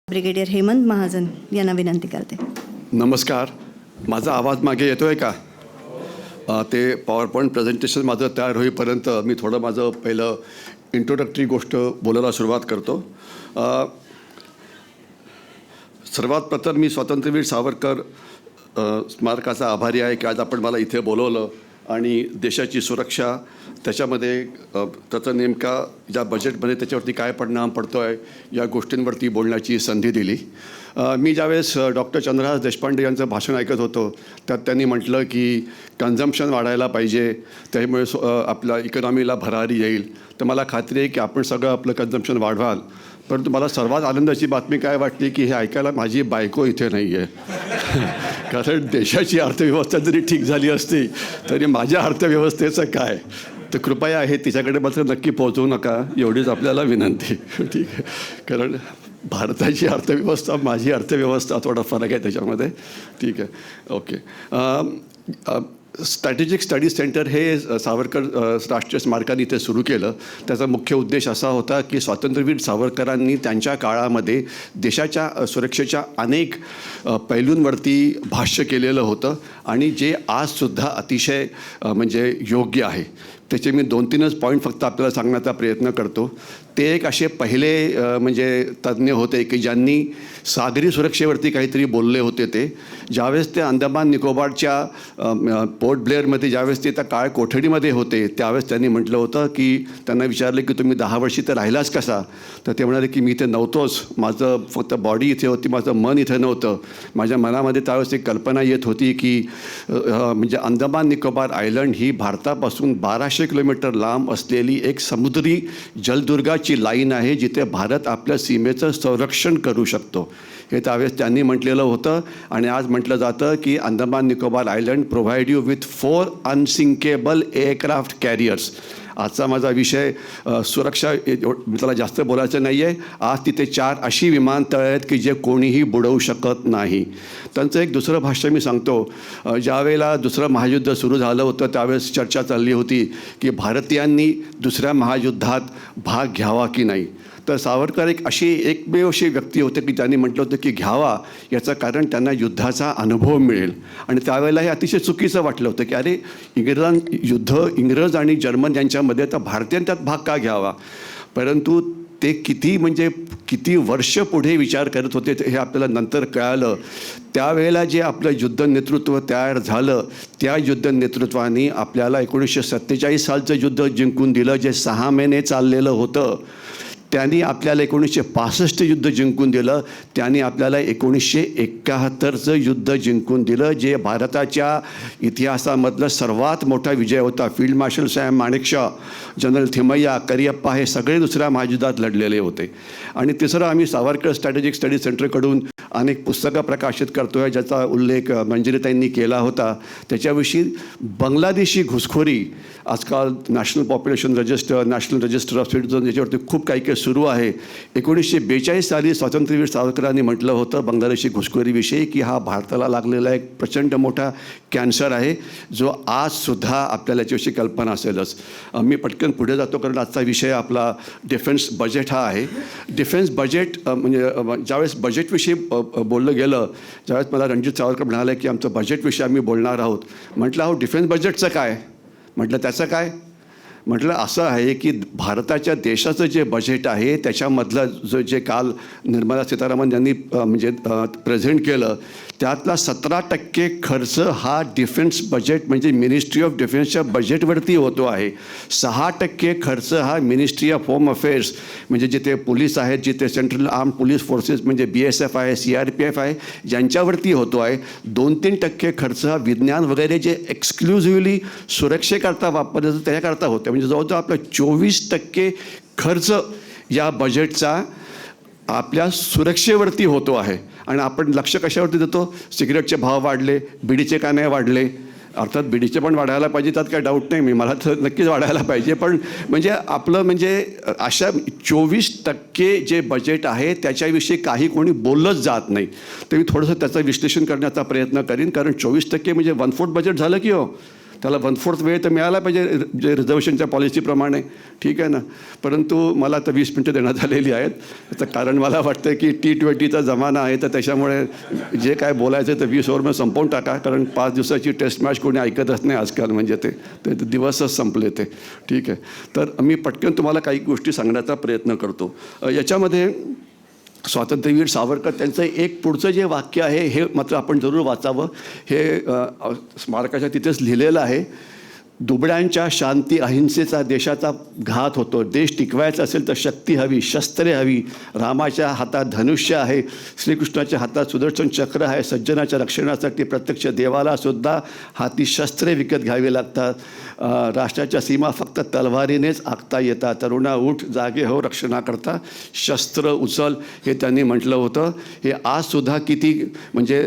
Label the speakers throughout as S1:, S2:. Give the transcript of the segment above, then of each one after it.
S1: Brigadier Hemant Mahajan यांना विनंती करते.
S2: नमस्कार. माझा आवाज मागे येतो आहे का? ते पॉवर पॉईंट प्रेझेंटेशन माझं तयार होईपर्यंत मी थोडं माझं पहिलं इंट्रोडक्टरी गोष्ट बोलायला सुरुवात करतो. सर्वात प्रथम मी स्वातंत्र्यवीर सावरकर स्मारकाचा आभारी आहे की आज आपण मला इथे बोलवलं आणि देशाची सुरक्षा त्याच्यामध्ये त्याचं नेमका ज्या बजेटमध्ये त्याच्यावरती काय परिणाम पडतो आहे या गोष्टींवरती बोलण्याची संधी दिली. मी ज्यावेळेस डॉक्टर चंद्रहास देशपांडे यांचं भाषण ऐकत होतो त्यात त्यांनी म्हटलं की कन्झम्पशन वाढायला पाहिजे, त्यामुळे आपल्या इकॉनॉमीला भरारी येईल. तर मला खात्री आहे की आपण सगळं आपलं कन्झम्पशन वाढवाल. परंतु मला सर्वात आनंदाची बातमी काय वाटली की हे ऐकायला माझी बायको इथे नाही आहे. कारण देशाची अर्थव्यवस्था जरी ठीक झाली असती तरी माझ्या अर्थव्यवस्थेचं काय, तर कृपया हे तिच्याकडे मात्र नक्की पोहोचवू नका एवढीच आपल्याला विनंती. ठीक आहे, कारण भारताची अर्थव्यवस्था माझी अर्थव्यवस्था थोडा फरक आहे त्याच्यामध्ये. ठीक आहे, ओके. स्ट्रॅटेजिक स्टडी सेंटर हे सावरकर राष्ट्रीय स्मारकाने इथे सुरू केलं. त्याचा मुख्य उद्देश असा होता की स्वातंत्र्यवीर सावरकरांनी त्यांच्या काळामध्ये देशाच्या सुरक्षेच्या अनेक पैलूंवरती भाष्य केलेलं होतं आणि जे आजसुद्धा अतिशय म्हणजे योग्य आहे. त्याचे मी 2-3च पॉईंट फक्त आपल्याला सांगण्याचा प्रयत्न करतो. ते एक असे पहिले म्हणजे तज्ज्ञ होते की ज्यांनी सागरी सुरक्षेवरती काहीतरी बोलले होते. ते ज्यावेळेस ते अंदमान निकोबारच्या पोर्ट ब्लेअरमध्ये ज्यावेळेस ते त्या काळ कोठडीमध्ये होते त्यावेळेस त्यांनी म्हटलं होतं की त्यांना विचारलं की तुम्ही 10 वर्षी तर राहिलाच कसा, तर ते म्हणाले की मी इथे नव्हतोच, माझं फक्त बॉडी इथे होती, माझं मन इथे नव्हतं. माझ्या मनामध्ये त्यावेळेस एक कल्पना येत होती की म्हणजे अंदमान निकोबार आयलंड ही भारतापासून 1200 किलोमीटर लांब असलेली एक समुद्री जलदुर्गाची लाईन आहे जिथे भारत आपल्या सीमेचं संरक्षण करू शकतो. हे त्यावेळेस त्यांनी म्हटलेलं होतं. आणि आज म्हटलं जातं की Andaman Nicobar island provide you with 4 unsinkable aircraft carriers. आजचा माझा विषय सुरक्षा, त्याला जास्त बोलायचं नाही आहे. आज तिथे 4 अशी विमानतळं आहेत की जे कोणीही बुडवू शकत नाही. त्यांचं एक दुसरं भाष्य मी सांगतो. ज्यावेळेला दुसरं महायुद्ध सुरू झालं होतं त्यावेळेस चर्चा चालली होती की भारतीयांनी दुसऱ्या महायुद्धात भाग घ्यावा की नाही. तर सावरकर एकमेव अशी व्यक्ती होते की त्यांनी म्हटलं होतं की घ्यावा, याचं कारण त्यांना युद्धाचा अनुभव मिळेल. आणि त्यावेळेला हे अतिशय चुकीचं वाटलं होतं की अरे इंग्रज आणि जर्मन यांच्यामध्ये तर भारतीयांनी त्यात भाग का घ्यावा. परंतु ते किती वर्ष पुढे विचार करत होते हे आपल्याला नंतर कळालं. त्यावेळेला जे आपलं युद्ध नेतृत्व तयार झालं त्या युद्ध नेतृत्वाने आपल्याला 1947 सालचं युद्ध जिंकून दिलं जे 6 महिने चाललेलं होतं. त्यांनी आपल्याला 1965 युद्ध जिंकून दिलं. त्यांनी आपल्याला 1971चं युद्ध जिंकून दिलं जे भारताच्या इतिहासामधलं सर्वात मोठा विजय होता. Field marshal Sam Manekshaw, general Thimayya, Cariappa हे सगळे दुसऱ्या महायुद्धात लढलेले होते. आणि तिसरं आम्ही सावरकर स्ट्रॅटेजिक स्टडी सेंटरकडून अनेक पुस्तकं प्रकाशित करतो आहे ज्याचा उल्लेख मंजिरीताईंनी केला होता. त्याच्याविषयी बांगलादेशी घुसखोरी आजकाल national population register, national register of citizen याच्यावरती खूप काही सुरू आहे. 1942 साली स्वातंत्र्यवीर सावरकरांनी म्हटलं होतं बांगलादेशी घुसखोरीविषयी की हा भारताला लागलेला एक प्रचंड मोठा कॅन्सर आहे जो आजसुद्धा आपल्याला याच्याविषयी कल्पना असेलच. मी पटकन पुढे जातो कारण आजचा विषय आपला डिफेन्स बजेट हा आहे. डिफेन्स बजेट म्हणजे ज्यावेळेस बजेटविषयी बोललं गेलं ज्यावेळेस मला रणजित सावरकर म्हणाले की आमचं बजेटविषयी आम्ही बोलणार आहोत. म्हटलं अहो डिफेन्स बजेटचं काय. म्हटलं त्याचं काय. म्हटलं असं आहे की भारताच्या देशाचं जे बजेट आहे त्याच्यामधलं जे काल निर्मला सीतारामन यांनी म्हणजे प्रेझेंट केलं त्यातला 17% खर्च हा डिफेन्स बजेट म्हणजे मिनिस्ट्री ऑफ डिफेन्सच्या बजेटवरती होतो आहे. 6% खर्च हा मिनिस्ट्री ऑफ होम अफेअर्स म्हणजे जिथे पोलीस आहेत, जिथे सेंट्रल आर्म पोलीस फोर्सेस म्हणजे BSF आहे, CRPF आहे ज्यांच्यावरती होतो आहे. 2-3% खर्च हा विज्ञान वगैरे जे एक्सक्लुझिव्हली सुरक्षेकरता वापरलं जातं त्याच्याकरता होतं. म्हणजे जवळजवळ आपला 24% खर्च या बजेटचा आपल्या सुरक्षेवरती होतो आहे. आणि आपण लक्ष कशावरती देतो. सिगरेटचे भाव वाढले, बिडीचे का नाही वाढले. अर्थात बिडीचे पण वाढायला पाहिजे त्यात काही डाऊट नाही, मला तर नक्कीच वाढायला पाहिजे. पण म्हणजे आपलं म्हणजे अशा 24% जे बजेट आहे त्याच्याविषयी काही कोणी बोललंच जात नाही. तर मी थोडंसं त्याचं विश्लेषण करण्याचा प्रयत्न करीन कारण 24% म्हणजे 1/4 बजेट झालं की हो. त्याला 1/4 वेळ तर मिळाला पाहिजे जे रिझर्वेशनच्या पॉलिसीप्रमाणे, ठीक आहे ना. परंतु मला आता 20 मिनटं देण्यात आलेली आहेत. त्याचं कारण मला वाटतं की T20चा जमाना आहे, तर त्याच्यामुळे जे काय बोलायचं ते 20 ओव्हरमध्ये संपवून टाका, कारण 5 दिवसाची टेस्ट मॅच कोणी ऐकतच नाही आजकाल, म्हणजे ते दिवसच संपले ते, ठीक आहे. तर मी पटकन तुम्हाला काही गोष्टी सांगण्याचा प्रयत्न करतो. याच्यामध्ये स्वातंत्र्यवीर सावरकर त्यांचं एक पुढचं जे वाक्य आहे हे मात्र आपण जरूर वाचावं. हे स्मारकाच्या तिथेच लिहिलेलं आहे. दुबळ्यांच्या शांती अहिंसेचा देशाचा घात होतो. देश टिकवायचा असेल तर शक्ती हवी, शस्त्रे हवी. रामाच्या हातात धनुष्य आहे, श्रीकृष्णाच्या हातात सुदर्शन चक्र आहे. सज्जनाच्या रक्षणासाठी प्रत्यक्ष देवाला सुद्धा हाती शस्त्रे विकत घ्यावी लागतात. राष्ट्राच्या सीमा फक्त तलवारीनेच आखता येतात. तरुणा उठ, जागे हो, रक्षणाकरता शस्त्र उचल, हे त्यांनी म्हटलं होतं. हे आजसुद्धा किती म्हणजे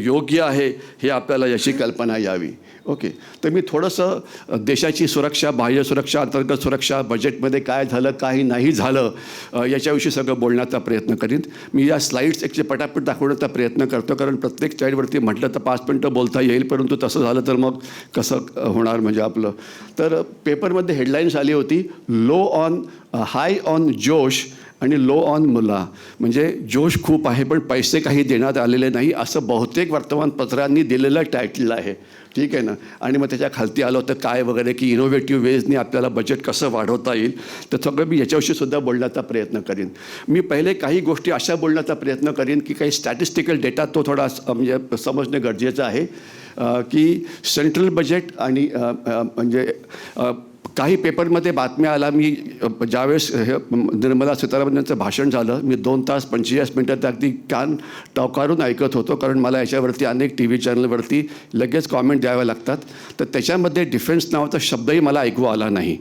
S2: योग्य आहे हे आपल्याला याची कल्पना यावी. ओके, तर मी थोडंसं देशाची सुरक्षा, बाह्य सुरक्षा, अंतर्गत सुरक्षा, बजेटमध्ये काय झालं, काही नाही झालं, याच्याविषयी सगळं बोलण्याचा प्रयत्न करीन. मी या स्लाईड्स एकचे पटापट दाखवण्याचा प्रयत्न करतो, कारण प्रत्येक स्लाईडवरती म्हटलं तर 5 मिनटं बोलता येईल, परंतु तसं झालं तर मग कसं होणार म्हणजे आपलं. तर पेपरमध्ये हेडलाईन्स आली होती, हाय ऑन जोश आणि लो ऑन मुला. म्हणजे जोश खूप आहे पण पैसे काही देण्यात आलेले नाही, असं बहुतेक वर्तमानपत्रांनी दिलेलं टायटल आहे, ठीक आहे ना. आणि मग त्याच्या खालती आलं होतं काय वगैरे की इनोव्हेटिव्ह वेजनी आपल्याला बजेट कसं वाढवता येईल. तर सगळं मी याच्याविषयी सुद्धा बोलण्याचा प्रयत्न करीन. मी पहिले काही गोष्टी अशा बोलण्याचा प्रयत्न करीन की काही स्टॅटिस्टिकल डेटा तो थोडा म्हणजे समजणं गरजेचं आहे की सेंट्रल बजेट आणि म्हणजे काही पेपरमध्ये बातम्या आला. मी ज्यावेळेस निर्मला सीतारामन यांचं भाषण झालं, मी 2 तास 45 मिनटात अगदी कान टवकारून ऐकत होतो, कारण मला याच्यावरती अनेक TV चॅनलवरती लगेच कॉमेंट द्यावे लागतात. तर त्याच्यामध्ये डिफेन्स नावाचा शब्दही मला ऐकू आला नाही.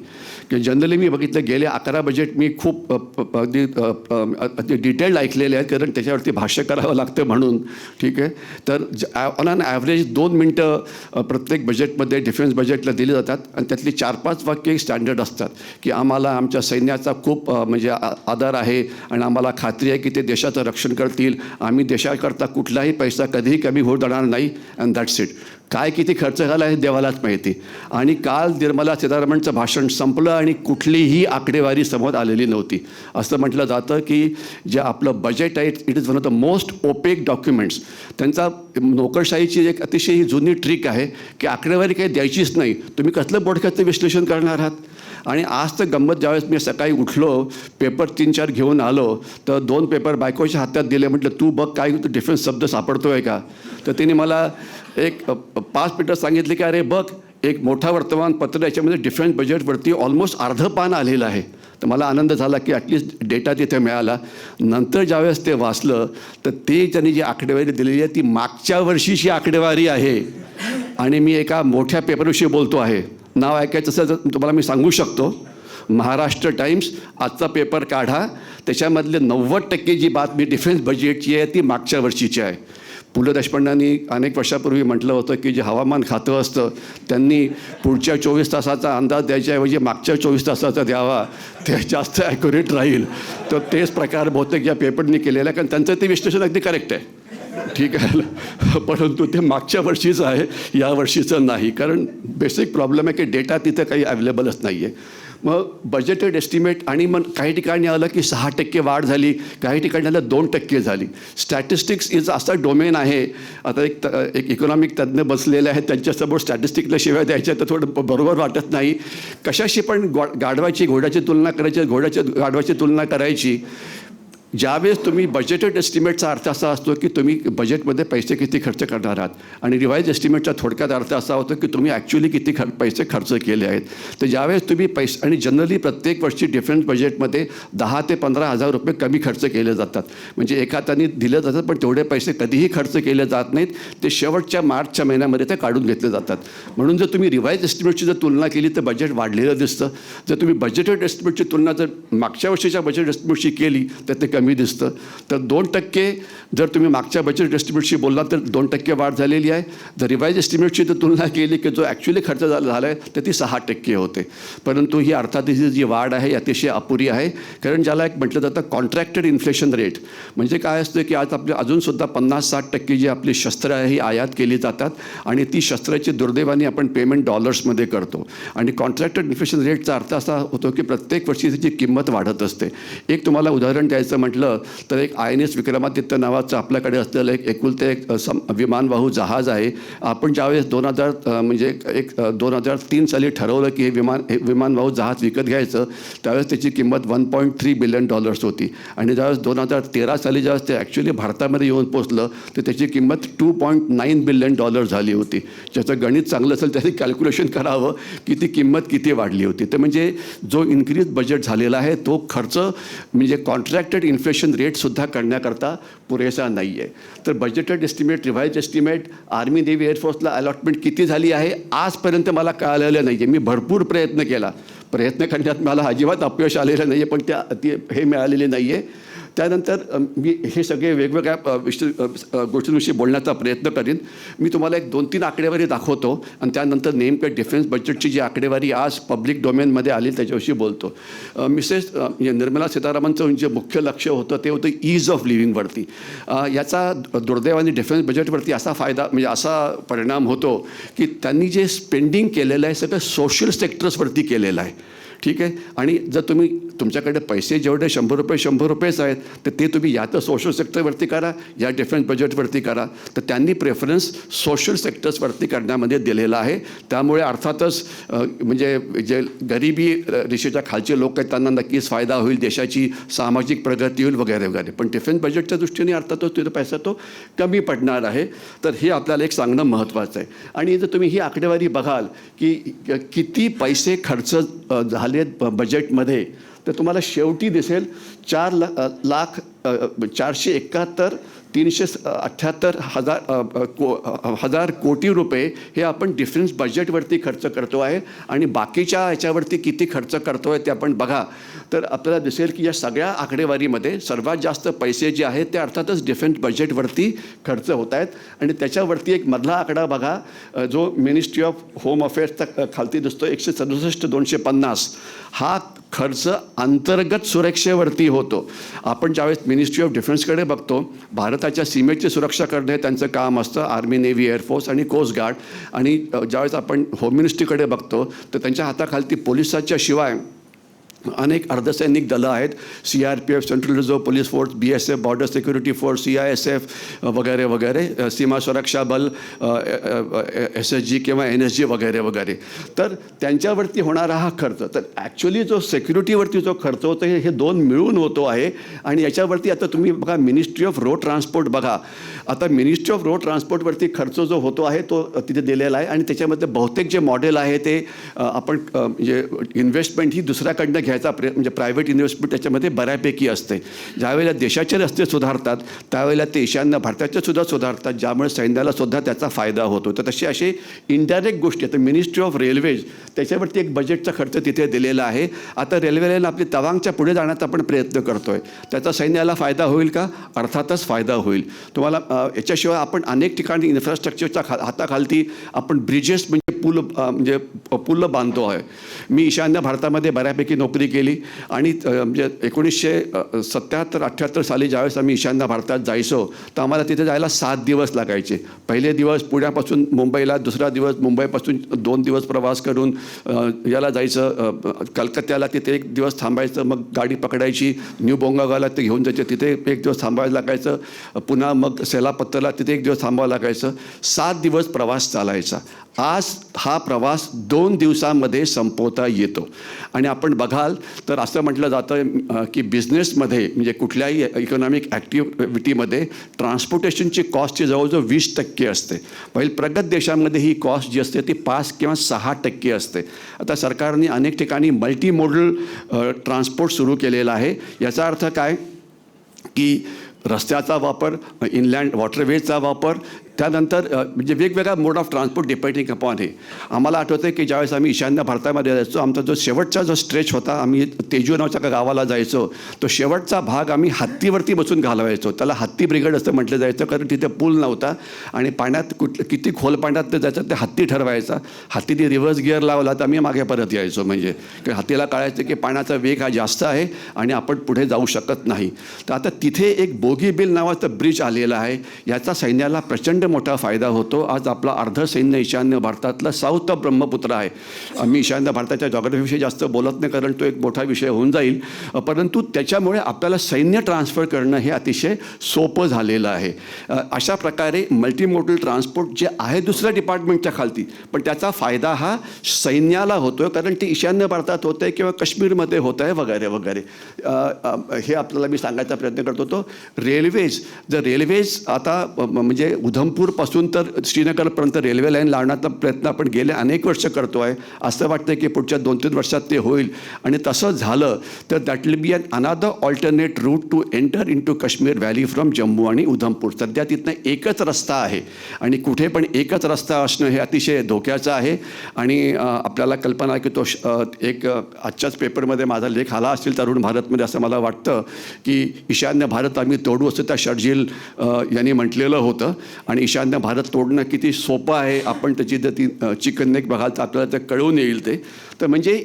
S2: की जनरली मी बघितलं गेले 11 बजेट मी खूप अगदी डिटेल्ड ऐकलेले आहेत, कारण त्याच्यावरती भाष्य करावं लागतं म्हणून, ठीक आहे. तर ऑन ॲन ॲव्हरेज 2 मिनटं प्रत्येक बजेटमध्ये डिफेन्स बजेटला दिली जातात आणि त्यातली 4-5 वाक्य स्टँडर्ड असतात की आम्हाला आमच्या सैन्याचा खूप म्हणजे आदर आहे आणि आम्हाला खात्री आहे की ते देशाचं रक्षण करतील. आम्ही देशाकरता कुठलाही पैसा कधीही कमी होऊ देणार नाही, अँड दॅट्स इट. काय किती खर्च झाला हे देवालाच माहिती. आणि काल निर्मला सीतारामनचं भाषण संपलं आणि कुठलीही आकडेवारी समोर आलेली नव्हती. असं म्हटलं जातं की जे आपलं बजेट आहे it is one of the most opaque documents. त्यांचा नोकरशाहीची एक अतिशय जुनी ट्रिक आहे की आकडेवारी काही द्यायचीच नाही, तुम्ही कसलं बोडख्याचं विश्लेषण करणार आहात. आणि आज तर गंमत, ज्यावेळेस मी सकाळी उठलो, पेपर 3-4 घेऊन आलो, तर 2 पेपर बायकोच्या हातात दिले. म्हटलं तू बघ काय डिफेन्स शब्द सापडतो आहे का. तर तिने मला एक 5 मिनटं सांगितले की अरे बघ, एक मोठा वर्तमानपत्र याच्यामध्ये डिफेन्स बजेटवरती ऑलमोस्ट अर्धं पान आलेलं आहे. तर मला आनंद झाला की ॲटलिस्ट डेटा तिथे मिळाला. नंतर ज्यावेळेस ते वाचलं तर ते त्यांनी जी आकडेवारी दिलेली आहे ती मागच्या वर्षीची आकडेवारी आहे. आणि मी एका मोठ्या पेपरविषयी बोलतो आहे, नाव ऐकायचं असेल तर तुम्हाला मी सांगू शकतो. महाराष्ट्र टाइम्स आजचा पेपर काढा, त्याच्यामधले 90% जी बातमी डिफेन्स बजेटची आहे ती मागच्या वर्षीची आहे. पु ल देशपांड्यांनी अनेक वर्षापूर्वी म्हटलं होतं की जे हवामान खातं असतं त्यांनी पुढच्या 24 तासाचा अंदाज द्यायच्याऐवजी मागच्या 24 तासाचा द्यावा, ते जास्त ॲक्युरेट राहील. तर तेच प्रकार बहुतेक या पेपरनी केलेला आहे, कारण त्यांचं ते विश्लेषण अगदी करेक्ट आहे, ठीक आहे. परंतु ते मागच्या वर्षीचं आहे, या वर्षीचं नाही. कारण बेसिक प्रॉब्लेम आहे की डेटा तिथे काही अवेलेबलच नाही आहे. मग बजेटेड एस्टिमेट आणि मग काही ठिकाणी आलं की 6% वाढ झाली, काही ठिकाणी आलं 2% झाली. स्टॅटिस्टिक्स इज असा डोमेन आहे. आता एक इकॉनॉमिक तज्ज्ञ बसलेले आहेत, त्यांच्यासमोर स्टॅटिस्टिकला शिवाय द्यायच्या तर थोडं बरोबर वाटत नाही. कशाशी पण गाढवाची घोड्याची तुलना करायची, गाढवाची तुलना करायची. ज्यावेळेस तुम्ही बजेटेड एस्टिमेटचा अर्थ असा असतो की तुम्ही बजेटमध्ये पैसे किती खर्च करणार आहात, आणि रिवाइज एस्टिमेटचा थोडक्यात अर्थ असा होतो की तुम्ही ॲक्च्युली किती पैसे खर्च केले आहेत. तर ज्यावेळेस तुम्ही पैसे, आणि जनरली प्रत्येक वर्षी डिफेन्स बजेटमध्ये 10 ते 15 हजार रुपये कमी खर्च केले जातात. म्हणजे एका हाताने दिले जातात पण तेवढे पैसे कधीही खर्च केले जात नाहीत. ते शेवटच्या मार्चच्या महिन्यामध्ये ते काढून घेतले जातात. म्हणून जर तुम्ही रिवाइज एस्टिमेटची जर तुलना केली तर बजेट वाढलेलं दिसतं. जर तुम्ही बजेटेड एस्टिमेटची तुलना जर मागच्या वर्षीच्या बजेट एस्टिमेटशी केली तर ते कमी कमी दिसतं. तर 2% जर तुम्ही मागच्या बजेट एस्टिमेटशी बोललात तर 2% वाढ झालेली आहे. जर रिवाईज एस्टिमेटची तर तुलना केली की जो ॲक्च्युली खर्च झाला आहे तर ती 6% होते. परंतु ही अर्थातच जी वाढ आहे अतिशय अपुरी आहे. कारण ज्याला एक म्हटलं जातं कॉन्ट्रॅक्टेड इन्फ्लेशन रेट, म्हणजे काय असतं की आज आपल्या अजूनसुद्धा 50-60% जी आपली शस्त्र आहे ही आयात केली जातात आणि ती शस्त्राची दुर्दैवाने आपण पेमेंट डॉलर्समध्ये करतो. आणि कॉन्ट्रॅक्टेड इन्फ्लेशन रेटचा अर्थ असा होतो की प्रत्येक वर्षी त्याची किंमत वाढत असते. एक तुम्हाला उदाहरण द्यायचं म्हटलं तर एक INS विक्रमादित्य नावाचं आपल्याकडे असलेलं एक एकुलते एक विमानवाहू जहाज आहे. आपण ज्यावेळेस 2003 साली ठरवलं की हे विमानवाहू जहाज विकत घ्यायचं, त्यावेळेस त्याची किंमत $1.3 बिलियन होती. आणि ज्यावेळेस 2013 साली ज्यावेळेस ते ॲक्च्युली भारतामध्ये येऊन पोचलं तर त्याची किंमत $2.9 बिलियन झाली होती. ज्याचं गणित चांगलं असेल त्याने कॅल्क्युलेशन करावं की ती किंमत किती वाढली होती. तर म्हणजे जो इन्क्रीज बजेट झालेला आहे तो खर्च म्हणजे कॉन्ट्रॅक्टेड इन्फ्लेशन रेटसुद्धा करण्याकरता पुरेसा नाही आहे. तर budgeted estimate, revise estimate, army navy एअरफोर्सला अलॉटमेंट किती झाली आहे आजपर्यंत मला कळालेलं नाही आहे. मी भरपूर प्रयत्न करण्यात मला अजिबात अपयश आलेलं नाही आहे, पण हे मिळालेले नाही आहे. त्यानंतर मी हे सगळे वेगवेगळ्या गोष्टींविषयी बोलण्याचा प्रयत्न करीन. मी तुम्हाला एक 2-3 आकडेवारी दाखवतो आणि त्यानंतर नेमकं डिफेन्स बजेटची जी आकडेवारी आज पब्लिक डोमेनमध्ये आली त्याच्याविषयी बोलतो. मिसेस निर्मला सीतारामनचं जे मुख्य लक्ष होतं ते होतं ईज ऑफ लिव्हिंगवरती. याचा दुर्दैवाने डिफेन्स बजेटवरती असा असा परिणाम होतो की त्यांनी जे स्पेंडिंग केलेलं आहे सगळं सोशल सेक्टर्सवरती केलेलं आहे. ठीक आहे. आणि जर तुमच्याकडे पैसे जेवढे ₹100 आहेत तर ते तुम्ही या तर सोशल सेक्टरवरती करा या डिफेन्स बजेटवरती करा. तर त्यांनी प्रेफरन्स सोशल सेक्टर्सवरती करण्यामध्ये दिलेला आहे. त्यामुळे अर्थातच म्हणजे जे गरिबी रेषेच्या खालचे लोक आहेत त्यांना नक्कीच फायदा होईल, देशाची सामाजिक प्रगती होईल वगैरे वगैरे. पण डिफेन्स बजेटच्या दृष्टीने अर्थातच तिथं पैसा तो कमी पडणार आहे. तर हे आपल्याला एक सांगणं महत्त्वाचं आहे. आणि जर तुम्ही ही आकडेवारी बघाल की किती पैसे खर्च झाले बजेटमध्ये तर तुम्हाला शेवटी दिसेल 4,73,378 कोटी रुपये हे आपण डिफेन्स बजेटवरती खर्च करतो आहे. आणि बाकीच्या ह्याच्यावरती किती खर्च करतो आहे ते आपण बघा तर आपल्याला दिसेल की या सगळ्या आकडेवारीमध्ये सर्वात जास्त पैसे जे आहेत ते अर्थातच डिफेन्स बजेटवरती खर्च होत आहेत. आणि त्याच्यावरती एक मधला आकडा बघा जो मिनिस्ट्री ऑफ होम अफेअर्सचा खालती दिसतो 167,250 हा खर्च अंतर्गत सुरक्षेवरती होतो. आपण ज्यावेळेस मिनिस्ट्री ऑफ डिफेन्सकडे बघतो, भारताच्या सीमेची सुरक्षा करणे त्यांचं काम असतं, आर्मी नेव्ही एअरफोर्स आणि कोस्ट गार्ड. आणि ज्यावेळेस आपण होम मिनिस्ट्रीकडे बघतो तर त्यांच्या हाताखालती पोलिसाच्या शिवाय अनेक अर्धसैनिक दलं आहेत. CRPF, central reserve police force, BSF, border security force, CISF वगैरे वगैरे, सीमा सुरक्षा बल, SSG किंवा NSG वगैरे वगैरे. तर त्यांच्यावरती होणारा हा खर्च, तर ॲक्च्युली जो सिक्युरिटीवरती जो खर्च होतो हे दोन मिळून होतो आहे. आणि याच्यावरती आता तुम्ही बघा मिनिस्ट्री ऑफ रोड ट्रान्सपोर्ट बघा. आता मिनिस्ट्री ऑफ रोड ट्रान्सपोर्टवरती खर्च जो होतो आहे तो तिथे दिलेला आहे. आणि त्याच्यामध्ये बहुतेक जे मॉडेल आहे ते आपण म्हणजे इन्व्हेस्टमेंट ही दुसऱ्याकडनं घ्यायचा म्हणजे प्रायव्हेट इन्व्हेस्टमेंट त्याच्यामध्ये बऱ्यापैकी असते. ज्यावेळेला देशाचे रस्ते सुधारतात त्यावेळेला ते ईशान्य भारताचे सुद्धा सुधारतात, ज्यामुळे सैन्याला सुद्धा त्याचा फायदा होतो. तर तसे असे इनडायरेक्ट गोष्टी आता मिनिस्ट्री ऑफ रेल्वेज त्याच्यावरती एक बजेटचा खर्च तिथे दिलेला आहे. आता रेल्वे लाईन आपली तवांगच्या पुढे जाण्याचा आपण प्रयत्न करतो आहे, त्याचा सैन्याला फायदा होईल का? अर्थातच फायदा होईल. तुम्हाला याच्याशिवाय आपण अनेक ठिकाणी इन्फ्रास्ट्रक्चरच्या हाताखालती आपण ब्रिजेस म्हणजे पुल बांधतो आहे. मी ईशान्य भारतामध्ये बऱ्यापैकी नोकरी केली आणि म्हणजे 1977-78 साली ज्यावेळेस आम्ही ईशान्य भारतात जायचो तर आम्हाला तिथे जायला 7 दिवस लागायचे. पहिले दिवस पुण्यापासून मुंबईला, दुसरा दिवस मुंबईपासून 2 दिवस प्रवास करून याला जायचं कलकत्त्याला, तिथे 1 दिवस थांबायचं, मग गाडी पकडायची न्यू बोंगागावला ते घेऊन जायचे, तिथे 1 दिवस थांबायला लागायचं, पुन्हा मग सेलापत्तरला तिथे 1 दिवस थांबावं लागायचं. 7 दिवस प्रवास चालायचा. आज हा प्रवास 2 दिवसामध्ये संपवता येतो. आणि आपण बघाल तर असं म्हटलं जातं की बिझनेसमध्ये म्हणजे कुठल्याही इकॉनॉमिक ॲक्टिव्हिटीमध्ये ट्रान्सपोर्टेशनची कॉस्टची जवळजवळ 20% असते. पहिली प्रगत देशांमध्ये ही कॉस्ट जी असते ती 5 किंवा 6% असते. आता सरकारने अनेक ठिकाणी मल्टी मोडल ट्रान्सपोर्ट सुरू केलेलं आहे. याचा अर्थ काय की रस्त्याचा वापर, इनलँड वॉटरवेजचा वापर, त्यानंतर म्हणजे वेगवेगळ्या मोड ऑफ ट्रान्सपोर्ट डिपेंडिंग अपॉन हे. आम्हाला आठवतं की ज्यावेळेस आम्ही ईशान्य भारतामध्ये जायचो, आमचा जो शेवटचा जो स्ट्रेच होता, आम्ही तेजू नावाच्या गावाला जायचो, तो शेवटचा भाग आम्ही हत्तीवरती बसून घालवायचो. त्याला हत्ती ब्रिगेड असं म्हटलं जायचं, कारण तिथे पूल नव्हता आणि पाण्यात किती खोल पाण्यात ते जायचं ते हत्ती ठरवायचा. हत्तीने रिव्हर्स गिअर लावला तर आम्ही मागे परत यायचो. म्हणजे हत्तीला कळायचं की पाण्याचा वेग हा जास्त आहे आणि आपण पुढे जाऊ शकत नाही. तर आता तिथे एक बोगीबिल नावाचं ब्रिज आलेलं आहे. याचा सैन्याला प्रचंड मोठा फायदा होतो. आज आपला अर्ध सैन्य ईशान्य भारतातलं साऊथ ऑफ ब्रह्मपुत्र आहे. आम्ही ईशान्य भारताच्या जॉग्रफीविषयी जास्त बोलत नाही, कारण तो एक मोठा विषय होऊन जाईल, परंतु त्याच्यामुळे आपल्याला सैन्य ट्रान्सफर करणं हे अतिशय सोपं झालेलं आहे. अशा प्रकारे मल्टीमोडल ट्रान्सपोर्ट जे आहे दुसऱ्या डिपार्टमेंटच्या खालती, पण त्याचा फायदा हा सैन्याला होतो आहे, कारण ते ईशान्य भारतात होतं आहे किंवा काश्मीरमध्ये होतं आहे वगैरे वगैरे. हे आपल्याला मी सांगायचा प्रयत्न करत होतो. रेल्वेज, जर रेल्वेज आता म्हणजे उधमपूरपासून तर श्रीनगरपर्यंत रेल्वे लाईन लावण्याचा प्रयत्न आपण गेले अनेक वर्ष करतो आहे. असं वाटतं की पुढच्या 2-3 वर्षात ते होईल, आणि तसं झालं तर that will be an another alternate route to enter in to Kashmir valley from Jammu आणि उधमपूर. सध्या तिथनं एकच रस्ता आहे आणि कुठे पण एकच रस्ता असणं हे अतिशय धोक्याचं आहे. आणि आपल्याला कल्पना आहे की तो एक आजच्याच पेपरमध्ये माझा लेख आला असेल तरुण भारतमध्ये, असं मला वाटतं की ईशान्य भारत आम्ही तोडू असं त्या शर्जील यांनी म्हटलेलं होतं. आणि ईशान्य भारत तोडणं किती सोपं आहे, आपण त्याची जर ती चिकन नेक बघाल तर आपल्याला ते कळून येईल ते. तर म्हणजे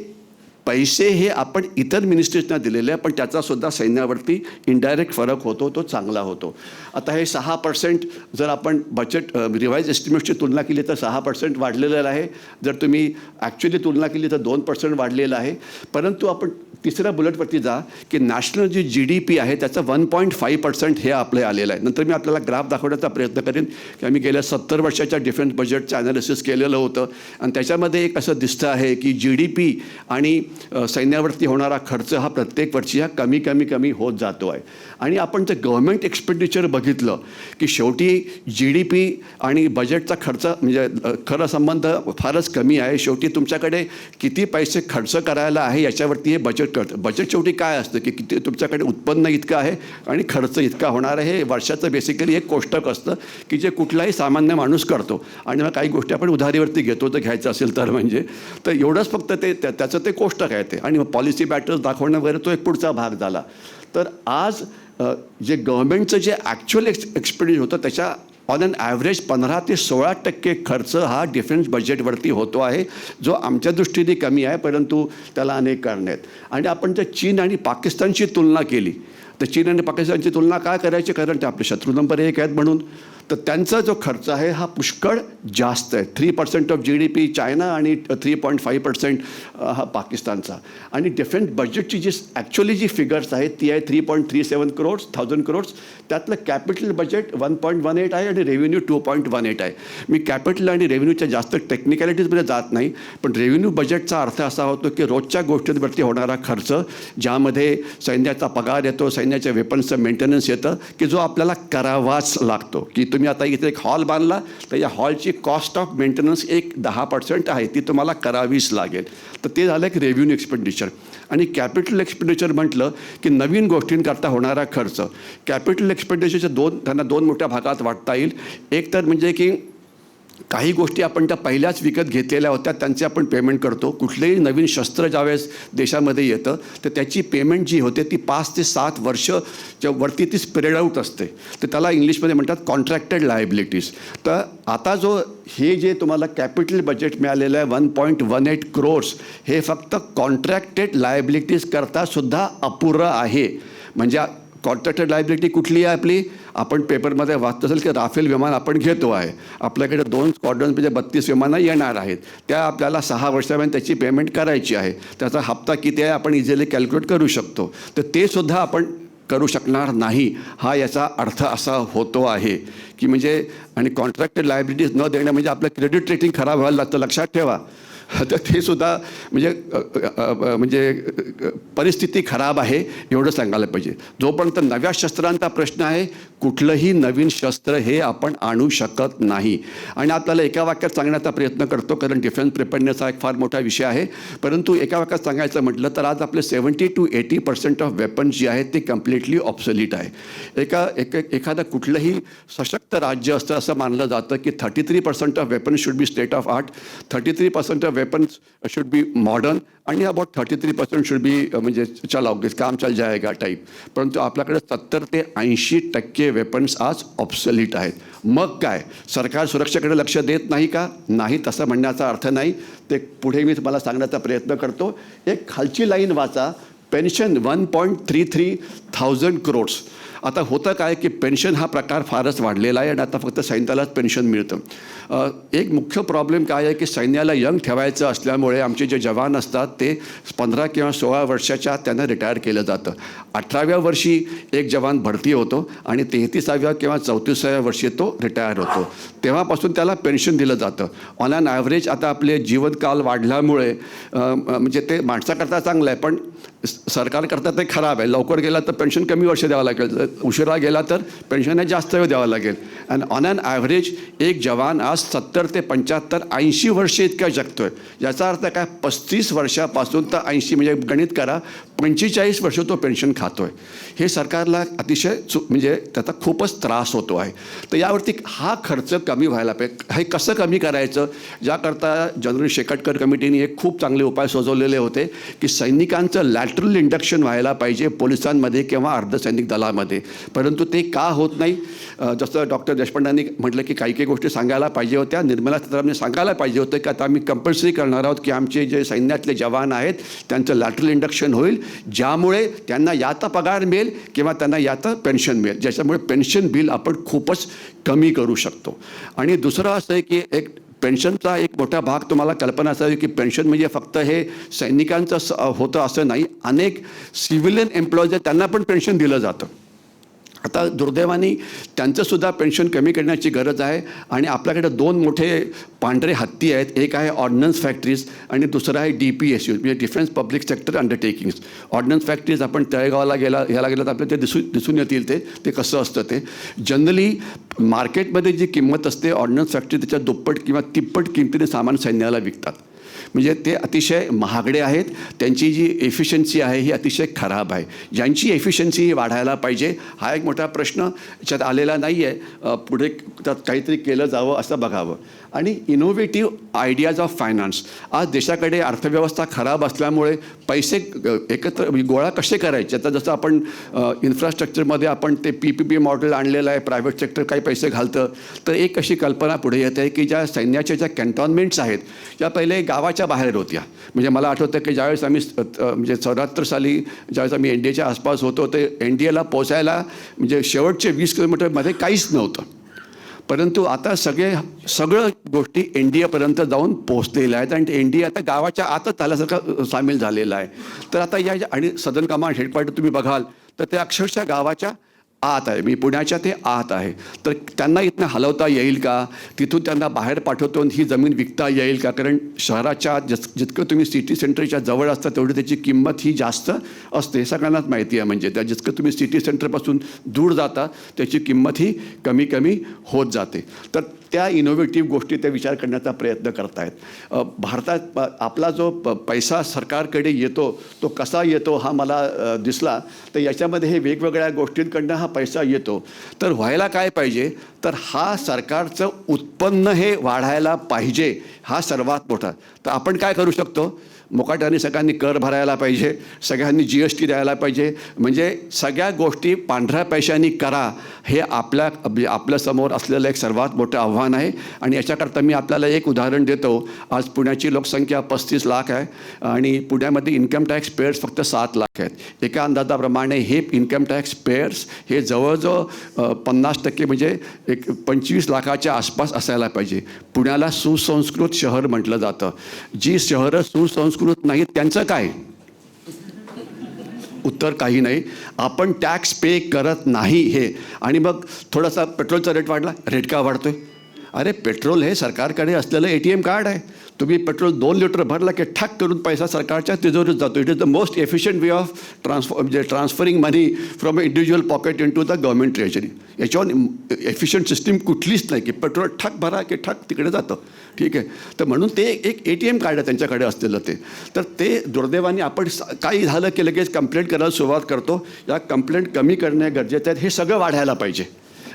S2: पैसे हे आपण इतर मिनिस्ट्रीजना दिलेले आहे, पण त्याचासुद्धा सैन्यावरती इनडायरेक्ट फरक होतो, तो चांगला होतो. आता हे 6% जर आपण बजेट रिवाईज एस्टिमेटची तुलना केली तर 6% वाढलेलं आहे. जर तुम्ही ॲक्च्युली तुलना केली तर 2% वाढलेलं आहे. परंतु आपण तिसऱ्या बुलेटवरती जा की नॅशनल जी GDP आहे त्याचं 1.5% हे आपले आलेलं आहे. नंतर मी आपल्याला ग्राफ दाखवण्याचा प्रयत्न करेन की आम्ही गेल्या 70 वर्षाच्या डिफेन्स बजेटचं ॲनालिसिस केलेलं होतं, आणि त्याच्यामध्ये एक असं दिसतं आहे की GDP आणि सैन्यावरती होणारा खर्च हा प्रत्येक वर्षी हा कमी होत जातो आहे. आणि आपण जर गव्हर्मेंट एक्सपेंडिचर बघितलं की शेवटी GDP आणि बजेटचा खर्च म्हणजे खरं संबंध फारच कमी आहे. शेवटी तुमच्याकडे किती पैसे खर्च करायला आहे याच्यावरती हे बजेट करतं. बजेट शेवटी काय असतं की किती तुमच्याकडे उत्पन्न इतकं आहे आणि खर्च इतका होणार आहे. हे वर्षाचं बेसिकली एक कोष्टक असतं की जे कुठलाही सामान्य माणूस करतो. आणि मग काही गोष्टी आपण उधारीवरती घेतो तर घ्यायचं असेल तर म्हणजे तर एवढंच फक्त ते त्याचं ते कोष्टक आहे ते. आणि पॉलिसी मॅटर्स दाखवणं वगैरे तो एक पुढचा भाग झाला. तर आज जे गव्हर्नमेंटचं जे ॲक्च्युअल एक्सपेंडिचर होतं त्याच्या ऑन ॲन ॲव्हरेज 15 ते 16% खर्च हा डिफेन्स बजेटवरती होतो आहे, जो आमच्या दृष्टीने कमी आहे, परंतु त्याला अनेक कारणं आहेत. आणि आपण जर चीन आणि पाकिस्तानची तुलना केली तर चीन आणि पाकिस्तानची तुलना काय करायची, कारण ते आपले शत्रू नंबर 1 आहेत म्हणून. तर त्यांचा जो खर्च आहे हा पुष्कळ जास्त आहे. 3% ऑफ GDP चायना आणि 3.5% हा पाकिस्तानचा. आणि डिफेन्स बजेटची जी ॲक्च्युअली जी फिगर्स आहेत ती आहे 3.37 करोड्स. त्यातलं कॅपिटल बजेट 1.18 आहे आणि रेव्हेन्यू 2.18 आहे. मी कॅपिटल आणि रेव्हेन्यूच्या जास्त टेक्निकॅलिटीजमध्ये जात नाही, पण रेव्हेन्यू बजेटचा अर्थ असा होतो की रोजच्या गोष्टींवरती होणारा खर्च, ज्यामध्ये सैन्याचा पगार येतो, सैन्याच्या वेपन्सचं मेंटेनन्स येतं, की जो आपल्याला करावाच लागतो. की तुम्ही आता इथे एक हॉल बांधला तर या हॉलची कॉस्ट ऑफ मेंटेनन्स एक 10% आहे, ती तुम्हाला करावीच लागेल. तर ते झालं की रेव्हेन्यू एक्सपेंडिचर. आणि कॅपिटल एक्सपेंडिचर म्हटलं की नवीन गोष्टींकरता होणारा खर्च. कॅपिटल एक्सपेंडिचरच्या त्यांना दोन मोठ्या भागात वाटता येईल. एक तर म्हणजे की काही गोष्टी आपण त्या पहिल्याच विकत घेतलेल्या होत्या त्यांचे आपण पेमेंट करतो. कुठलेही नवीन शस्त्र ज्यावेळेस देशामध्ये येतं तर त्याची पेमेंट जी होते ती 5 ते 7 वर्षच्या वरती ती स्प्रेड आऊट असते. तर त्याला इंग्लिशमध्ये म्हणतात कॉन्ट्रॅक्टेड लायबिलिटीज. तर आता जो हे जे तुम्हाला कॅपिटल बजेट मिळालेलं आहे 1.18 करोड्स, हे फक्त कॉन्ट्रॅक्टेड लायबिलिटीज करता सुद्धा अपुरं आहे. म्हणजे कॉन्ट्रॅक्टेड लायबिलिटी कुठली आहे आपली, आपण पेपरमध्ये वाचत असेल की राफेल विमान आपण घेतो आहे, आपल्याकडे 2 स्क्वॉड्रन्स म्हणजे 32 विमानं येणार आहेत, त्या आपल्याला 6 वर्षापर्यंत त्याची पेमेंट करायची आहे. त्याचा हप्ता किती आहे आपण इझिली कॅल्क्युलेट करू शकतो. तर ते सुद्धा आपण करू शकणार नाही, हा याचा अर्थ असा होतो आहे की म्हणजे. आणि कॉन्ट्रॅक्टेड लायबिलिटीज न देणं म्हणजे आपलं क्रेडिट रेटिंग खराब व्हायला लागतं. लक्षात ठेवा, तर ते सुद्धा म्हणजे परिस्थिती खराब आहे एवढं सांगायला पाहिजे. जोपर्यंत नव्या शस्त्रांचा प्रश्न आहे, कुठलंही नवीन शस्त्र हे आपण आणू शकत नाही. आणि आपल्याला एका वाक्यात सांगण्याचा प्रयत्न करतो, कारण डिफेन्स प्रिपेअरनेस हा एक फार मोठा विषय आहे. परंतु एका वाक्यात सांगायचं म्हटलं तर आज आपले 70 to 80% ऑफ वेपन्स जी आहेत ते कम्प्लिटली ऑब्सोलीट आहे. एखादं कुठलंही सशक्त राज्य असतं असं मानलं जातं की 33% of weapons should be state of art, 33% of weapons should be modern आणि अबाउट 33% शुड बी म्हणजे चलाओ काम चल जाएगा टाईप. परंतु आपल्याकडे 70 ते 80% वेपन्स आज ऑब्सोलीट आहेत. मग काय सरकार सुरक्षेकडे लक्ष देत नाही का? नाही, तसं म्हणण्याचा अर्थ नाही. ते पुढे मी तुम्हाला सांगण्याचा प्रयत्न करतो. एक खालची लाईन वाचा, पेन्शन 1.33 थाउजंड करोड्स. आता होतं काय की पेन्शन हा प्रकार फारच वाढलेला आहे आणि आता फक्त सैन्यालाच पेन्शन मिळतं. एक मुख्य प्रॉब्लेम काय आहे की सैन्याला यंग ठेवायचं असल्यामुळे आमचे जे जवान असतात ते 15 किंवा 16 वर्षाच्या त्यांना रिटायर केलं जातं. 18व्या वर्षी एक जवान भरती होतो आणि 33व्या किंवा 34व्या वर्षी तो रिटायर होतो. तेव्हापासून त्याला पेन्शन दिलं जातं. ऑन ॲन ॲव्हरेज आता आपले जीवनकाल वाढल्यामुळे म्हणजे ते माणसाकरता चांगलं आहे, पण सरकारकरता ते खराब आहे. लवकर गेला तर पेन्शन कमी वर्ष द्यावं लागेल, उशिरा गेला तर पेन्शन जास्त वेळ द्यावं लागेल. आणि ऑन ॲन ॲव्हरेज एक जवान आज 70 ते 75, 80 वर्षे इतका जगतो आहे. याचा अर्थ काय, 35 वर्षापासून तर 80 म्हणजे गणित करा, 45 वर्ष तो पेन्शन खातो आहे. हे सरकारला अतिशय म्हणजे त्याचा खूपच त्रास होतो आहे. तर यावरती हा खर्च कमी व्हायला पाहिजे. हे कसं कमी करायचं, याकरता जनरल शेकटकर कमिटीने एक खूप चांगले उपाय सुचवलेले होते की सैनिकांचं लॅटरल इंडक्शन व्हायला पाहिजे पोलिसांमध्ये किंवा अर्धसैनिक दलामध्ये. परंतु ते का होत नाही? जसं डॉक्टर देशपांडेंनी म्हटलं की काही काही गोष्टी सांगायला पाहिजे होत्या, निर्मला सीतारामने सांगायला पाहिजे होतं की आता आम्ही कंपल्सरी करणार आहोत की आमचे जे सैन्यातले जवान आहेत त्यांचं लॅटरल इंडक्शन होईल, ज्यामुळे त्यांना या तर पगार मिळेल किंवा त्यांना या तर पेन्शन मिळेल, ज्याच्यामुळे पेन्शन बिल आपण खूपच कमी करू शकतो. आणि दुसरं असं आहे की एक पेन्शनचा एक मोठा भाग तुम्हाला कल्पना असावी की पेन्शन म्हणजे फक्त हे सैनिकांचं होतं असं नाही. अनेक सिव्हिलियन एम्प्लॉईज आहेत त्यांना पण पेन्शन दिलं जातं. आता दुर्दैवाने त्यांचंसुद्धा पेन्शन कमी करण्याची गरज आहे. आणि आपल्याकडे 2 मोठे पांढरे हत्ती आहेत. एक आहे ऑर्डनन्स फॅक्टरीज आणि दुसरं आहे DPSU म्हणजे defence public sector undertakings. Ordnance factories आपण तळेगावला ह्याला गेलं तर आपल्याला ते दिसून येतील ते कसं असतं. ते जनरली मार्केटमध्ये जी किंमत असते ऑर्डनन्स फॅक्टरी त्याच्या दुप्पट किंवा तिप्पट किमतीने सामान सैन्याला विकतात. म्हणजे ते अतिशय महागडे आहेत. त्यांची जी एफिशियन्सी आहे ही अतिशय खराब आहे. ज्यांची एफिशियन्सी ही वाढायला पाहिजे, हा एक मोठा प्रश्न याच्यात आलेला नाही आहे. पुढे त्यात काहीतरी केलं जावं असं बघावं. आणि इनोव्हेटिव्ह आयडियाज ऑफ फायनान्स. आज देशाकडे अर्थव्यवस्था खराब असल्यामुळे पैसे एकत्र गोळा कसे करायचे. आता जसं आपण इन्फ्रास्ट्रक्चरमध्ये आपण ते PPP मॉडेल आणलेलं आहे, प्रायव्हेट सेक्टर काही पैसे घालतं. तर एक अशी कल्पना पुढे येते की ज्या सैन्याच्या ज्या कॅन्टॉनमेंट्स आहेत त्या पहिले गावाच्या बाहेर होत्या. म्हणजे मला आठवतं की ज्यावेळेस आम्ही म्हणजे 74 साली ज्यावेळेस आम्ही NDAच्या आसपास होतो ते NDAला पोचायला म्हणजे शेवटचे 20 किलोमीटरमध्ये काहीच नव्हतं. परंतु आता सगळं गोष्टी NDAपर्यंत जाऊन पोहोचलेल्या आहेत आणि NDA आता गावाच्या आतच आल्यासारखं सामील झालेला आहे. तर आता या आणि सदर्न कमांड हेडक्वार्टर तुम्ही बघाल तर ते अक्षरशः गावाच्या आत आहे. मी पुण्याच्या ते आत आहे. तर त्यांना इथनं हलवता येईल का, तिथून त्यांना बाहेर पाठवतो ही जमीन विकता येईल का. कारण शहराच्या जितकं तुम्ही सिटी सेंटरच्या जवळ असता तेवढी त्याची किंमत ही जास्त असते, सगळ्यांनाच माहिती आहे. म्हणजे त्या जितकं तुम्ही सिटी सेंटरपासून दूर जाता त्याची किंमत ही कमी कमी होत जाते. तर त्या इनोव्हेटिव्ह गोष्टी ते विचार करण्याचा प्रयत्न करत आहेत. भारतात आपला जो पैसा सरकारकडे येतो तो कसा येतो हा मला दिसला. तर याच्यामध्ये हे वेगवेगळ्या गोष्टींकडनं हा पैसा येतो. तर व्हायला काय पाहिजे, तर हा सरकारचं उत्पन्न हे वाढायला पाहिजे, हा सर्वात मोठा. तर आपण काय करू शकतो, मुकाट्याने सगळ्यांनी कर भरायला पाहिजे, सगळ्यांनी GST द्यायला पाहिजे. म्हणजे सगळ्या गोष्टी पांढऱ्या पैशांनी करा, हे आपल्यासमोर असलेलं एक सर्वात मोठं आव्हान आहे. आणि याच्याकरता मी आपल्याला एक उदाहरण देतो. आज पुण्याची लोकसंख्या 35 लाख आहे आणि पुण्यामध्ये इन्कम टॅक्स पेयर्स फक्त 7 लाख आहेत. एका अंदाजाप्रमाणे हे इन्कम टॅक्स पेयर्स हे जवळजवळ 50% म्हणजे एक 25 लाखाच्या आसपास असायला पाहिजे. पुण्याला सुसंस्कृत शहर म्हटलं जातं. जी शहरं सुसंस्कृत नाहीत त्यांचं काय उत्तर काही नाही. आपण टॅक्स पे करत नाही हे. आणि मग थोडासा पेट्रोलचा रेट वाढला, रेट का वाढतोय. अरे पेट्रोल हे सरकारकडे असलेलं ATM कार्ड आहे. तुम्ही पेट्रोल 2 लिटर भरला की ठक करून पैसा सरकारच्या तिजोरीत जातो. It is the most efficient way of transferring money from a individual pocket in to the government treasury. याच्यावर एफिशियंट सिस्टीम कुठलीच नाही की पेट्रोल ठक भरा की ठक तिकडे जातं. ठीक आहे. तर म्हणून ते एक ATM कार्ड आहे त्यांच्याकडे असलेलं ते. तर ते दुर्दैवाने आपण काही झालं की लगेच कंप्लेंट करायला सुरुवात करतो. या कंप्लेंट कमी करणे गरजेचं आहे. हे सगळं वाढायला पाहिजे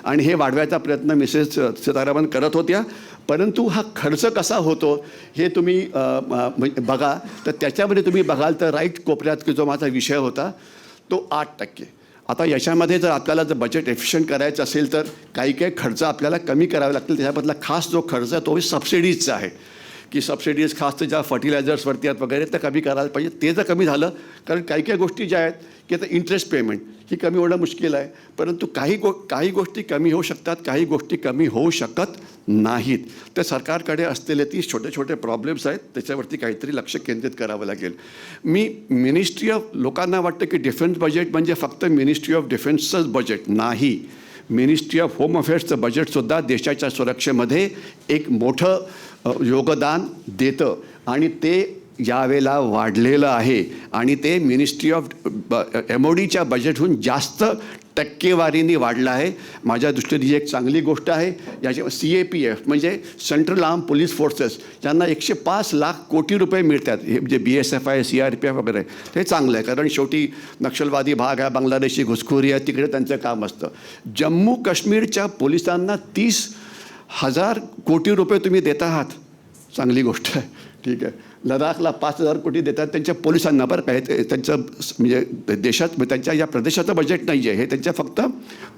S2: आणि हे वाढवायचा प्रयत्न मिसेस सीतारामन करत होत्या. परंतु हा खर्च कसा होतो हे तुम्ही बघा. तर त्याच्यामध्ये तुम्ही बघाल तर राईट कोपऱ्यात की जो माझा विषय होता तो 8%. आता याच्यामध्ये जर आपल्याला जर बजेट एफिशियंट करायचं असेल तर काही खर्च आपल्याला कमी करावे लागतील. त्याच्याबद्दला खास जो खर्च आहे तो सबसिडीजचा आहे की सबसिडीज खास ज्या फर्टिलायझर्सवरती आहेत वगैरे तर कमी करायला पाहिजे. ते जर कमी झालं कारण काही गोष्टी ज्या आहेत की आता इंटरेस्ट पेमेंट ही कमी होणं मुश्किल आहे. परंतु काही गोष्टी कमी होऊ शकतात, काही गोष्टी कमी होऊ शकत नाहीत. तर सरकारकडे असलेले ती छोटे प्रॉब्लेम्स आहेत त्याच्यावरती काहीतरी लक्ष केंद्रित करावं लागेल. मी मिनिस्ट्री ऑफ लोकांना वाटतं की डिफेन्स बजेट म्हणजे फक्त मिनिस्ट्री ऑफ डिफेन्सचंच बजेट नाही. मिनिस्ट्री ऑफ होम अफेअर्सचं बजेटसुद्धा देशाच्या सुरक्षेमध्ये एक मोठं योगदान देतं आणि ते यावेळेला वाढलेलं आहे आणि ते मिनिस्ट्री ऑफ MODच्या बजेटहून जास्त टक्केवारीने वाढलं आहे. माझ्या दृष्टीने ही एक चांगली गोष्ट आहे. याच्या CAPF म्हणजे सेंट्रल आर्म पोलीस फोर्सेस ज्यांना 105 लाख कोटी रुपये मिळतात. हे म्हणजे BSF आहे, CRPF वगैरे हे चांगलं आहे कारण शेवटी नक्षलवादी भाग आहे, बांगलादेशी घुसखोरी आहे, तिकडे त्यांचं काम असतं. जम्मू काश्मीरच्या पोलिसांना 30,000 कोटी रुपये तुम्ही देत आहात, चांगली गोष्ट आहे. ठीक आहे. लडाखला 5,000 कोटी देतात त्यांच्या पोलिसांना. बरं काय त्यांचं म्हणजे देशात त्यांच्या या प्रदेशाचं बजेट नाही आहे, हे त्यांच्या फक्त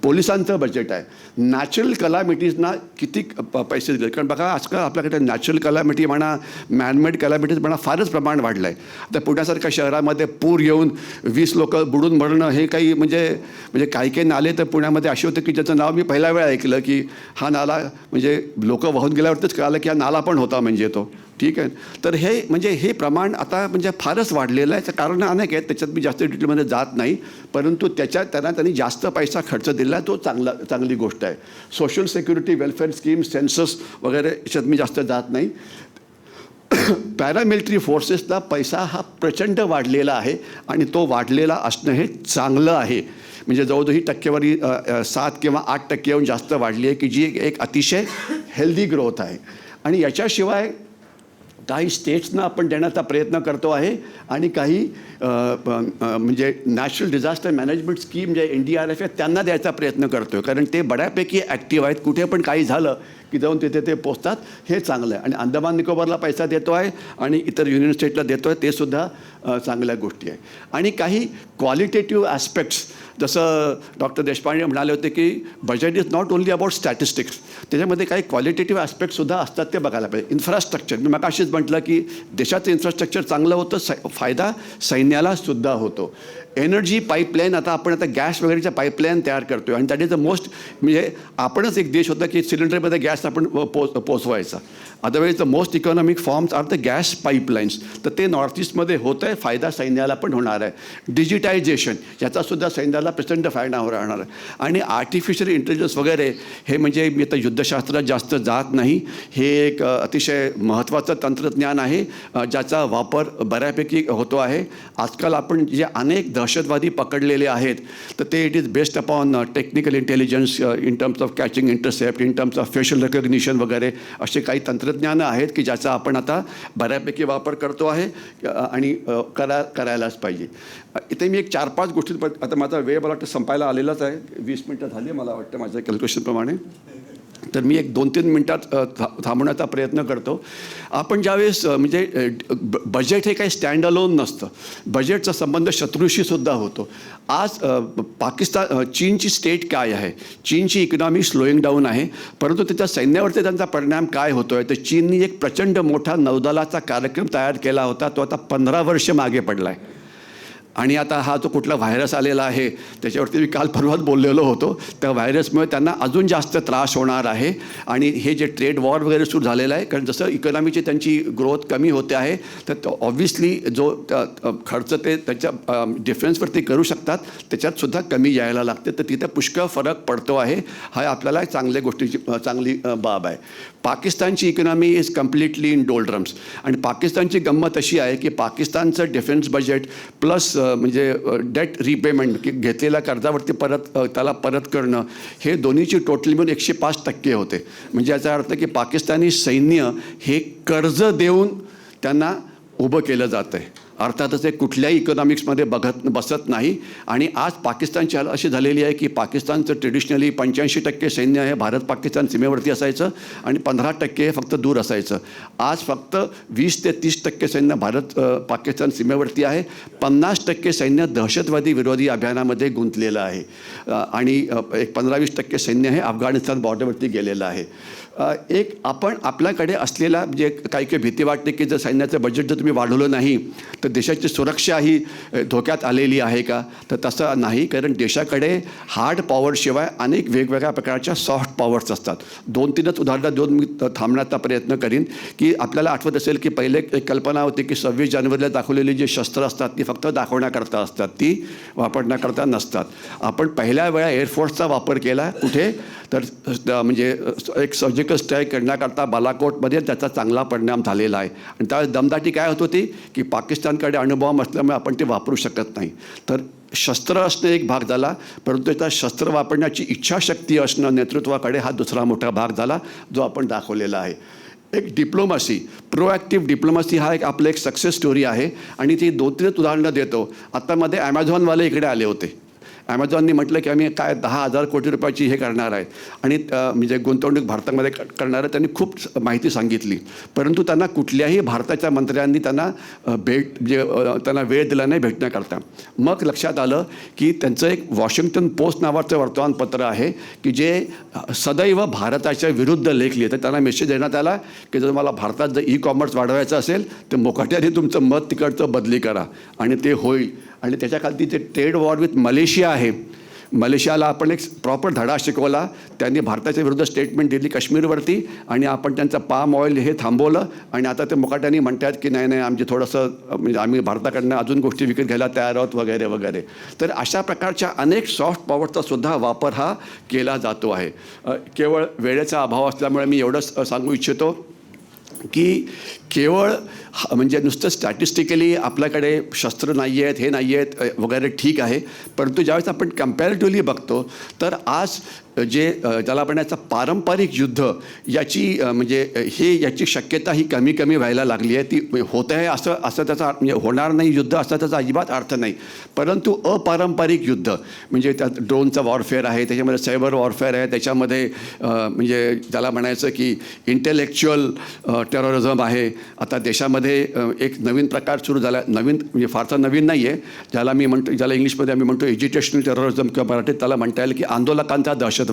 S2: पोलिसांचं बजेट आहे. नॅचरल कलॅमिटीजना किती पैसे दिले कारण बघा आजकाल आपल्याकडे नॅचरल कलॅमिटी म्हणा, मॅनमेड कलॅमिटीज म्हणा फारच प्रमाण वाढलं आहे. आता पुण्यासारख्या शहरामध्ये पूर येऊन 20 लोक बुडून मरणं हे काही म्हणजे काही नाले तर पुण्यामध्ये असे होते की ज्याचं नाव मी पहिल्या वेळा ऐकलं की हा नाला म्हणजे लोक वाहून गेल्यावरतीच कळालं की हा नाला पण होता म्हणजे तो. ठीक आहे. तर हे प्रमाण आता म्हणजे फारच वाढलेलं आहे. कारण अनेक आहेत त्याच्यात मी जास्त डिटेलमध्ये जात नाही. परंतु त्यांनी जास्त पैसा खर्च दिला तो चांगली गोष्ट आहे. Social security welfare scheme census वगैरे याच्यात मी जास्त जात नाही. पॅरामिलिटरी फोर्सेसला पैसा हा प्रचंड वाढलेला आहे आणि तो वाढलेला असणं हे चांगलं आहे. म्हणजे जवळजवळ ही टक्केवारी 7 किंवा 8% येऊन जास्त वाढली आहे की जी एक अतिशय हेल्दी ग्रोथ आहे. आणि याच्याशिवाय काही स्टेट्सना आपण देण्याचा प्रयत्न करतो आहे आणि काही म्हणजे नॅशनल डिझास्टर मॅनेजमेंट स्कीम जे NDRF आहे त्यांना द्यायचा प्रयत्न करतो आहे कारण ते बऱ्यापैकी ॲक्टिव्ह आहेत. कुठे पण काही झालं की जाऊन तिथे ते पोचतात, हे चांगलं आहे. आणि अंदमान निकोबारला पैसा देतो आहे आणि इतर युनियन स्टेटला देतो आहे, ते सुद्धा चांगल्या गोष्टी आहे. आणि काही क्वालिटेटिव्ह ॲस्पेक्ट्स जसं डॉक्टर देशपांडे म्हणाले होते की budget is not only about statistics, त्याच्यामध्ये काही क्वालिटेटिव्ह ॲस्पेक्टसुद्धा असतात ते बघायला पाहिजे. इन्फ्रास्ट्रक्चर मी मगाशीच म्हटलं की देशाचं इन्फ्रास्ट्रक्चर चांगलं होतं, फायदा सैन्याला सुद्धा होतो. एनर्जी पाईपलाईन आता गॅस वगैरेच्या पाईपलाईन तयार करतो आहे आणि दॅट इज द मोस्ट म्हणजे आपणच एक देश होता की सिलेंडरमध्ये गॅस आपण पोचवायचा. Otherwise the most economic forms are the gas pipelines. तर ते नॉर्थ ईस्टमध्ये होतं आहे, फायदा सैन्याला पण होणार आहे. डिजिटायझेशन याचासुद्धा सैन्याला प्रचंड फायदा राहणार आहे. आणि आर्टिफिशियल इंटेलिजन्स वगैरे हे म्हणजे मी आता युद्धशास्त्रात जास्त जात नाही, हे एक अतिशय महत्त्वाचं तंत्रज्ञान आहे ज्याचा वापर बऱ्यापैकी होतो आहे. आजकाल आपण जे अनेक दहशतवादी पकडलेले आहेत तर ते it is based upon technical intelligence in terms of catching intercept, in terms of facial recognition वगैरे असे काही तंत्रज्ञानं आहेत की ज्याचा आपण आता बऱ्यापैकी वापर करतो आहे आणि करायलाच पाहिजे. इथे मी एक 4-5 गोष्टी आता माझा वेळ मला वाटतं संपायला आलेलाच आहे. 20 मिनटं झाली मला वाटतं माझ्या कॅल्क्युलेशनप्रमाणे. तर मी एक 2-3 मिनटात थांबवण्याचा प्रयत्न करतो. आपण ज्यावेळेस म्हणजे बजेट हे काही स्टँड अलोन नसतं, बजेटचा संबंध शत्रूशी सुद्धा होतो. आज चीनची स्टेट काय आहे, चीनची इकॉनॉमी स्लोईंग डाऊन आहे, परंतु त्याच्या सैन्यावरती त्यांचा परिणाम काय होतो आहे. तर चीननी एक प्रचंड मोठा नौदलाचा कार्यक्रम तयार केला होता, तो आता 15 वर्ष मागे पडला आहे. आणि आता हा जो कुठला व्हायरस आलेला आहे त्याच्यावरती मी काल परवाच बोललेलो होतो. त्या व्हायरसमुळे त्यांना अजून जास्त त्रास होणार आहे. आणि हे जे ट्रेड वॉर वगैरे सुरू झालेलं आहे, कारण जसं इकॉनॉमीची त्यांची ग्रोथ कमी होते आहे तर ऑब्व्हियसली जो खर्च ते त्याच्या डिफेन्सवरती करू शकतात त्याच्यातसुद्धा कमी यायला लागते. तर तिथे पुष्कळ फरक पडतो आहे. हा आपल्याला चांगल्या गोष्टीची चांगली बाब आहे. पाकिस्तानची इकॉनॉमी इज कम्प्लिटली इन डोल्ड्रम्स. आणि पाकिस्तानची गंमत अशी आहे की पाकिस्तानचं डिफेन्स बजेट प्लस म्हणजे डेट रिपेमेंट की घेतलेल्या कर्जावरती त्याला परत करणं हे दोन्हीची टोटली मिळून 105% होते. म्हणजे याचा अर्थ की पाकिस्तानी सैन्य हे कर्ज देऊन त्यांना उभं केलं जातं आहे. अर्थातच ते कुठल्याही इकॉनॉमिक्समध्ये बसत नाही. आणि आज पाकिस्तानची हाल अशी झालेली आहे की पाकिस्तानचं ट्रेडिशनली 85% सैन्य हे भारत पाकिस्तान सीमेवरती असायचं आणि 15% हे फक्त दूर असायचं. आज फक्त 20 ते 30% सैन्य भारत पाकिस्तान सीमेवरती आहे. 50% सैन्य दहशतवादी विरोधी अभियानामध्ये गुंतलेलं आहे. आणि एक 15-20% सैन्य हे अफगाणिस्तान बॉर्डरवरती गेलेलं आहे. एक आपल्याकडे असलेला म्हणजे काही भीती वाटते की जर सैन्याचं बजेट जर तुम्ही वाढवलं नाही तर देशाची सुरक्षा ही धोक्यात आलेली आहे का? तर तसं नाही, कारण देशाकडे हार्ड पॉवरशिवाय अनेक वेगवेगळ्या प्रकारच्या सॉफ्ट पॉवर्स असतात. 2-3च उदाहरणं देऊन मी थांबण्याचा प्रयत्न करीन. की आपल्याला आठवत असेल की पहिले एक कल्पना होती की 26 जानेवारीला दाखवलेली जी शस्त्र असतात ती फक्त दाखवण्याकरता असतात, ती वापरण्याकरता नसतात. आपण पहिल्या वेळा एअरफोर्सचा वापर केला. कुठे? तर म्हणजे एक सर्जिकल स्ट्राईक करण्याकरता बालाकोटमध्ये त्याचा चांगला परिणाम झालेला आहे. आणि त्यावेळेस दमदाटी काय होत होती की पाकिस्तानकडे अणुबॉम्ब असल्यामुळे आपण ते वापरू शकत नाही. तर शस्त्र असणं एक भाग झाला, परंतु त्या शस्त्र वापरण्याची इच्छाशक्ती असणं नेतृत्वाकडे हा दुसरा मोठा भाग झाला जो आपण दाखवलेला आहे. एक डिप्लोमसी, प्रोॲक्टिव्ह डिप्लोमसी हा आपलं एक सक्सेस स्टोरी आहे. आणि ती 2-3 उदाहरणं देतो. आत्तामध्ये ॲमेझॉनवाले इकडे आले होते. ॲमेझॉननी म्हटलं की आम्ही काय 10,000 कोटी रुपयाची हे करणार आहेत आणि म्हणजे गुंतवणूक भारतामध्ये करणार आहे. त्यांनी खूप माहिती सांगितली, परंतु त्यांना कुठल्याही भारताच्या मंत्र्यांनी त्यांना त्यांना वेळ दिला नाही भेटण्याकरता. मग लक्षात आलं की त्यांचं एक वॉशिंग्टन पोस्ट नावाचं वर्तमानपत्र आहे की जे सदैव भारताच्या विरुद्ध लेख लिहितं. त्यांना मेसेज देण्यात आला की जर मला भारतात जर ई-कॉमर्स वाढवायचं असेल तर मुकाट्याने तुमचं मत तिकडचं बदली करा आणि ते होईल. आणि त्याच्याखाली जे ट्रेड वॉर विथ मलेशिया आहे, मलेशियाला आपण एक प्रॉपर धडा शिकवला. त्यांनी भारताच्या विरुद्ध स्टेटमेंट दिली काश्मीरवरती आणि आपण त्यांचं पाम ऑइल हे थांबवलं. आणि आता ते मुकाट्याने म्हणतात की नाही आमचे थोडंसं म्हणजे आम्ही भारताकडनं अजून गोष्टी विकत घ्यायला तयार आहोत वगैरे वगैरे. तर अशा प्रकारच्या अनेक सॉफ्ट पॉवरचा सुद्धा वापर हा केला जातो आहे. केवळ वेळेचा अभाव असल्यामुळे मी एवढंच सांगू इच्छितो की केवळ म्हणजे नुसतं स्टॅटिस्टिकली आपल्याकडे शस्त्र नाही आहेत, हे नाही आहेत वगैरे ठीक आहे, परंतु ज्यावेळेस आपण कम्पॅरेटिव्हली बघतो तर आज जे ज्याला म्हणायचं पारंपरिक युद्ध याची म्हणजे याची शक्यता ही कमी व्हायला लागली आहे. ती होत आहे असं त्याचा म्हणजे होणार नाही युद्ध असा त्याचा अजिबात अर्थ नाही. परंतु अपारंपरिक युद्ध म्हणजे त्यात ड्रोनचा वॉरफेअर आहे, त्याच्यामध्ये सायबर वॉरफेअर आहे, त्याच्यामध्ये म्हणजे ज्याला म्हणायचं की इंटेलेक्च्युअल टेररिझम आहे. आता देशामध्ये एक नवीन प्रकार सुरू झाला. नवीन म्हणजे फारसा नवीन नाही आहे, ज्याला इंग्लिशमध्ये आम्ही म्हणतो एज्युकेशनल टेररिझम किंवा मराठीत त्याला म्हणता येईल की आंदोलकांचा दहशतवाद.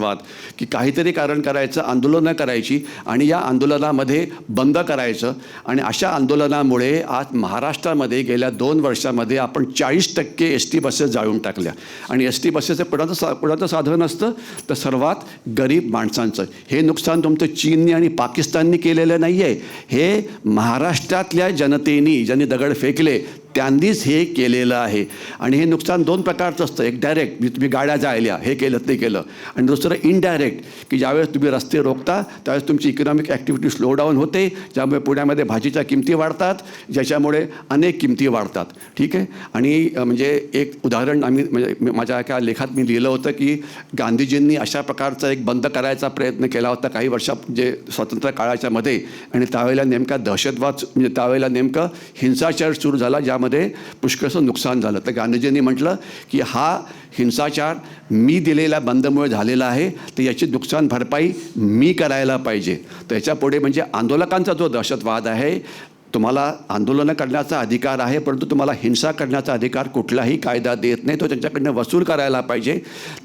S2: की काहीतरी कारण करायचं, आंदोलनं करायची आणि या आंदोलनामध्ये बंद करायचं. आणि अशा आंदोलनामुळे आज महाराष्ट्रामध्ये गेल्या 2 वर्षामध्ये आपण 40% ST बसेस जाळून टाकल्या. आणि ST बसेसचं पुढचं साधन असतं तर सर्वात गरीब माणसांचं. हे नुकसान तुमचं चीनने आणि पाकिस्तानने केलेलं नाही आहे, हे महाराष्ट्रातल्या जनतेने ज्यांनी दगड फेकले त्यांनीच हे केलेलं आहे. आणि हे नुकसान 2 प्रकारचं असतं. एक डायरेक्ट म्हणजे तुम्ही गाड्या जाळल्या, हे केलं ते केलं. आणि दुसरं इनडायरेक्ट की ज्यावेळेस तुम्ही रस्ते रोखता त्यावेळेस तुमची इकॉनॉमिक ॲक्टिव्हिटी स्लो डाऊन होते, ज्यामुळे पुण्यामध्ये भाजीच्या किमती वाढतात, ज्याच्यामुळे अनेक किमती वाढतात. ठीक आहे. आणि म्हणजे एक उदाहरण आम्ही म्हणजे माझ्या एका लेखात मी लिहिलं होतं की गांधीजींनी अशा प्रकारचा एक बंद करायचा प्रयत्न केला होता काही म्हणजे स्वातंत्र्य काळाच्या मध्ये. आणि त्यावेळेला नेमका दहशतवाद म्हणजे त्यावेळेला नेमकं हिंसाचार सुरू झाला ज्यामध्ये पुष्कळसं नुकसान झालं. तर गांधीजींनी म्हटलं की हा हिंसाचार मी दिलेल्या बंदमुळे झालेला आहे, तर याची नुकसान भरपाई मी करायला पाहिजे. तर याच्यापुढे म्हणजे आंदोलकांचा जो दहशतवाद आहे तुम्हाला आंदोलनं करण्याचा अधिकार आहे, परंतु तुम्हाला हिंसा करण्याचा अधिकार कुठलाही कायदा देत नाही. तो त्यांच्याकडनं वसूल करायला पाहिजे.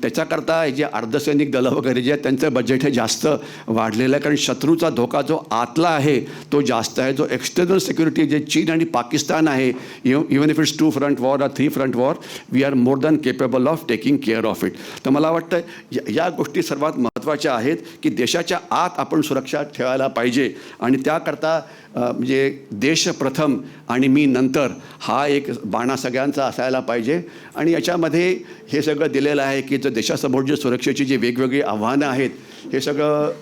S2: त्याच्याकरता जे अर्धसैनिक दलं वगैरे जे आहेत त्यांचं बजेट हे जास्त वाढलेलं आहे, कारण शत्रूचा धोका जो आतला आहे तो जास्त आहे. जो एक्सटर्नल सिक्युरिटी जे चीन आणि पाकिस्तान आहे, even if it's 2 front war or 3 front war, we are more than capable of taking care of it. तर मला वाटतं या गोष्टी सर्वात महत्त्वाच्या आहेत की देशाच्या आत आपण सुरक्षा ठेवायला पाहिजे. आणि त्याकरता म्हणजे देश प्रथम आणि मी नंतर हा एक बाणा सगळ्यांचा असायला पाहिजे. आणि याच्यामध्ये हे सगळं दिलेलं आहे की जर देशासमोर जे सुरक्षेची जी वेगवेगळी आव्हानं आहेत हे सगळं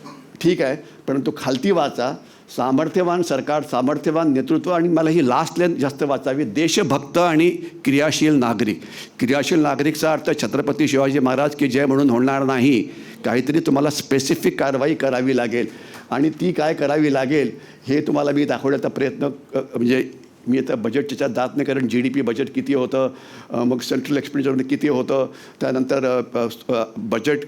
S2: ठीक आहे, परंतु खालती वाचा सामर्थ्यवान सरकार, सामर्थ्यवान नेतृत्व, आणि मला ही लास्ट लाईन जास्त वाचावी, देशभक्त आणि क्रियाशील नागरिक. क्रियाशील नागरिकचा अर्थ छत्रपती शिवाजी महाराज की जय म्हणून होणार नाही. काहीतरी तुम्हाला स्पेसिफिक कारवाई करावी लागेल आणि ती काय करावी लागेल हे तुम्हाला मी दाखवण्याचा प्रयत्न म्हणजे मी आता बजेट त्याच्यात जात नाही, कारण GDP बजेट किती होतं, मग सेंट्रल एक्सपेंडिचर किती होतं, त्यानंतर बजेट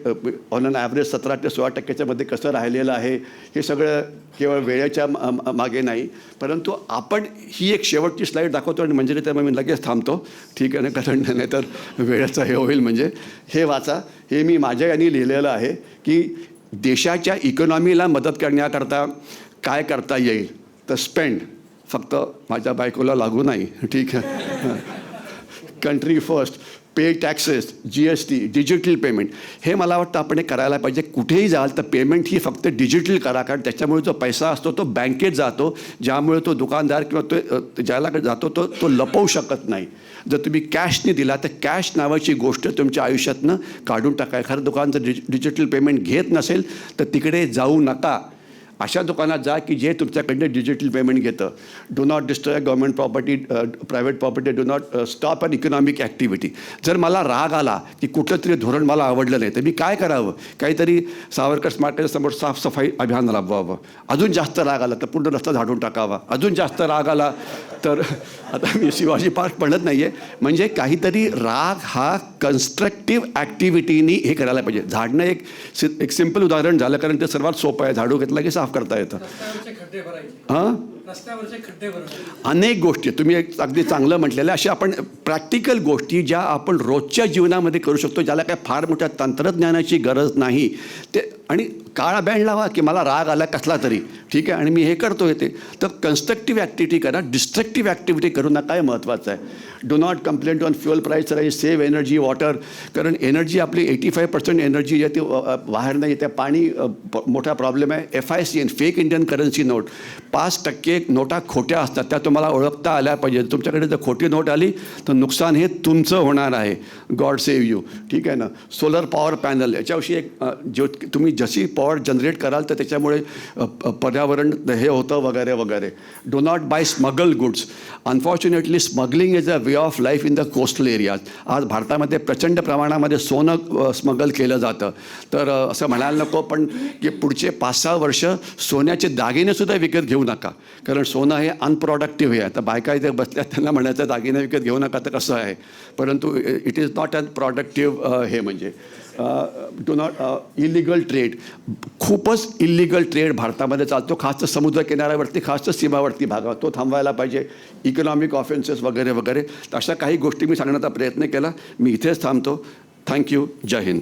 S2: ऑन अन ॲव्हरेज 17 ते 16% मध्ये कसं राहिलेलं आहे, हे सगळं केवळ वेळेच्या मागे नाही. परंतु आपण ही एक शेवटची स्लाईड दाखवतो आणि म्हणजे तर मी लगेच थांबतो, ठीक आहे ना, कारण नाही तर वेळेचं हे होईल. म्हणजे हे वाचा, हे मी माझ्या यांनी लिहिलेलं आहे की देशाच्या इकॉनॉमीला मदत करण्याकरता काय करता येईल. तर स्पेंड, फक्त माझ्या बायकोला लागू नाही, ठीक आहे. कंट्री फर्स्ट, पे टॅक्सेस, GST, डिजिटल पेमेंट, हे मला वाटतं आपण हे करायला पाहिजे. कुठेही जाल तर पेमेंट ही फक्त डिजिटल करा, कारण त्याच्यामुळे जो पैसा असतो तो बँकेत जातो, ज्यामुळे तो दुकानदार किंवा तो ज्याला जातो तो लपवू शकत नाही. जर तुम्ही कॅशने दिला तर कॅश नावाची गोष्ट तुमच्या आयुष्यातनं काढून टाका. एखादं दुकान जर डिजिटल पेमेंट घेत नसेल तर तिकडे जाऊ नका. अशा दुकानात जा की जे तुमच्याकडनं डिजिटल पेमेंट घेतं. Do not destroy government property, private property, do not stop an economic activity. जर मला राग आला की कुठलं तरी धोरण मला आवडलं नाही तर मी काय करावं, काहीतरी सावरकर स्मारकासमोर साफसफाई अभियान राबवावं. अजून जास्त राग आला तर पूर्ण रस्ता झाडून टाकावा. अजून जास्त राग आला तर आता मी शिवाजी पार्क म्हणत नाही आहे, म्हणजे काहीतरी राग हा कन्स्ट्रक्टिव्ह ॲक्टिव्हिटीनी हे करायला पाहिजे. झाडणं एक सिम्पल उदाहरण झालं, कारण ते सर्वात सोपं आहे. झाडू घेतला की साफ करता येतं. हां, अनेक गोष्टी तुम्ही अगदी चांगलं म्हटलेलं. अशा आपण प्रॅक्टिकल गोष्टी ज्या आपण रोजच्या जीवनामध्ये करू शकतो, ज्याला काय फार मोठ्या तंत्रज्ञानाची गरज नाही. ते आणि काळा बँड लावा की मला राग आला कसला तरी, ठीक आहे, आणि मी हे करतो ते. तर कन्स्ट्रक्टिव्ह ॲक्टिव्हिटी करा, डिस्ट्रक्टिव्ह ॲक्टिव्हिटी करू नका, हे महत्त्वाचं आहे. Do not complaint on fuel price rice, save energy, water, कारण एनर्जी आपली 85% एनर्जी आहे ती बाहेर नाही येते. पाणी मोठा प्रॉब्लेम आहे. FICN, fake Indian currency note, 5% नोटा खोट्या असतात, त्या तुम्हाला ओळखता आल्या पाहिजे. तुमच्याकडे जर खोटी नोट आली तर नुकसान हे तुमचं होणार आहे. गॉड सेव्ह यू, ठीक आहे ना. सोलर पॉवर पॅनल, याच्याविषयी एक जो तुम्ही जशी पॉवर जनरेट कराल तर त्याच्यामुळे पर्यावरण हे होतं वगैरे वगैरे. Do not buy smuggle goods. Unfortunately smuggling is a way of life in the coastal areas. आज भारतामध्ये प्रचंड प्रमाणामध्ये सोनं स्मगल केलं जातं. तर असं म्हणायला नको, पण की पुढचे 5-6 वर्ष सोन्याचे दागिनेसुद्धा विकत घेऊ नका, कारण सोनं हे अनप्रोडक्टिव्ह आहे. आता बायका इथे बसल्या, त्यांना म्हणायचं दागिने विकत घेऊ नका तर कसं आहे, परंतु it is not an productive हे म्हणजे. डू नॉट इलिगल ट्रेड, खूपच इलिगल ट्रेड भारतामध्ये चालतो, खास तर समुद्र किनाऱ्यावरती, खास तर सीमावर्ती भागात. तो थांबवायला पाहिजे. इकॉनॉमिक ऑफेन्सेस वगैरे वगैरे, अशा काही गोष्टी मी सांगण्याचा प्रयत्न केला. मी इथेच थांबतो. थँक्यू. जय हिंद.